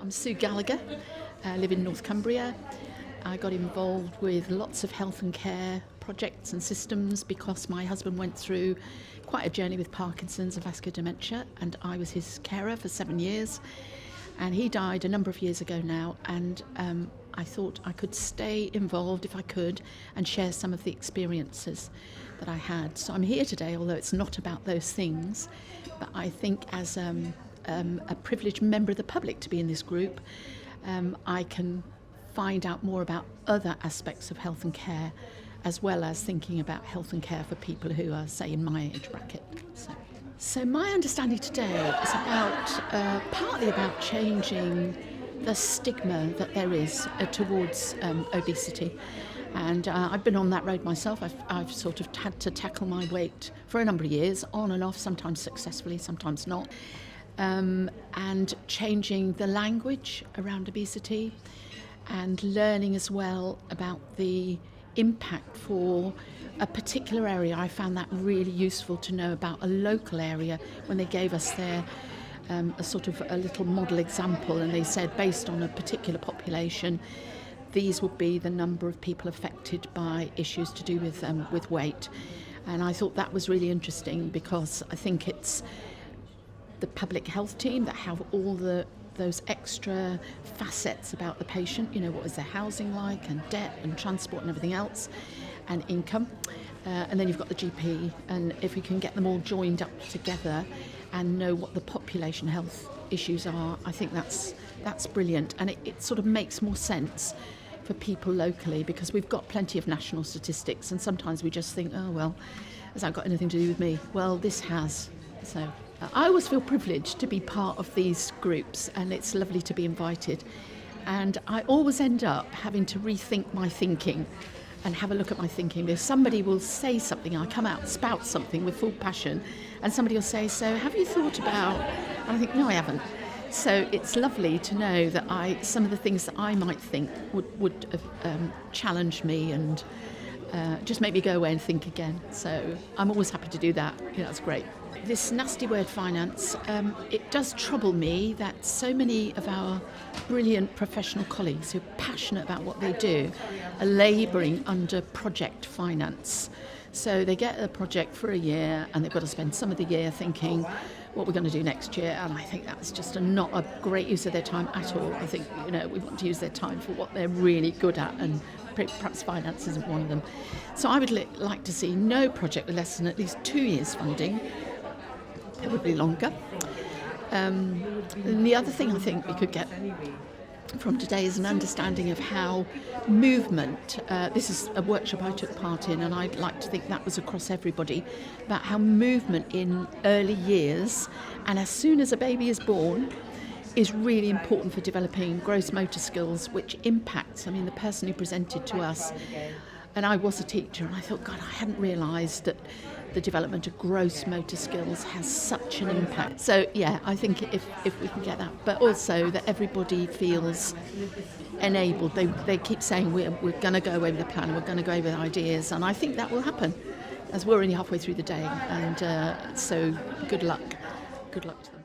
I'm Sue Gallagher. I live in North Cumbria. I got involved with lots of health and care projects and systems because my husband went through quite a journey with Parkinson's and vascular dementia, and I was his carer for 7 years. And he died a number of years ago now, and I thought I could stay involved if I could and share some of the experiences that I had. So I'm here today, although it's not about those things, but I think as a privileged member of the public to be in this group, I can find out more about other aspects of health and care, as well as thinking about health and care for people who are, say, in my age bracket. So my understanding today is about partly about changing the stigma that there is towards obesity. And I've been on that road myself. I've sort of had to tackle my weight for a number of years, on and off, sometimes successfully, sometimes not. And changing the language around obesity and learning as well about the impact for a particular area. I found that really useful to know about a local area when they gave us their a sort of a little model example, and they said based on a particular population, these would be the number of people affected by issues to do with weight. And I thought that was really interesting because I think it's the public health team that have all those extra facets about the patient, what is their housing like, and debt and transport and everything else, and income. And then you've got the GP, and if we can get them all joined up together and know what the population health issues are, I think that's brilliant. And it sort of makes more sense for people locally, because we've got plenty of national statistics, and sometimes we just think, oh well, has that got anything to do with me? Well, this has. So I always feel privileged to be part of these groups, and it's lovely to be invited. And I always end up having to rethink my thinking and have a look at my thinking, because somebody will say something, I come out and spout something with full passion, and somebody will say, so have you thought about, and I think, no, I haven't. So it's lovely to know that some of the things that I might think would challenge me and just make me go away and think again. So I'm always happy to do that. That's great. This nasty word finance, it does trouble me that so many of our brilliant professional colleagues who are passionate about what they do are labouring under project finance. So they get a project for a year and they've got to spend some of the year thinking what we're going to do next year, and I think that's just not a great use of their time at all. I think we want to use their time for what they're really good at, and perhaps finance isn't one of them. So I would like to see no project with less than at least 2 years funding, probably longer. And the other thing I think we could get from today is an understanding of how movement, this is a workshop I took part in, and I'd like to think that was across everybody, about how movement in early years and as soon as a baby is born is really important for developing gross motor skills, which impacts, the person who presented to us, and I was a teacher, and I thought, God, I hadn't realised that the development of gross motor skills has such an impact. So yeah, I think if we can get that, but also that everybody feels enabled. They keep saying we're going to go away with a plan, we're going to go away with ideas, and I think that will happen, as we're only halfway through the day. And so good luck to them.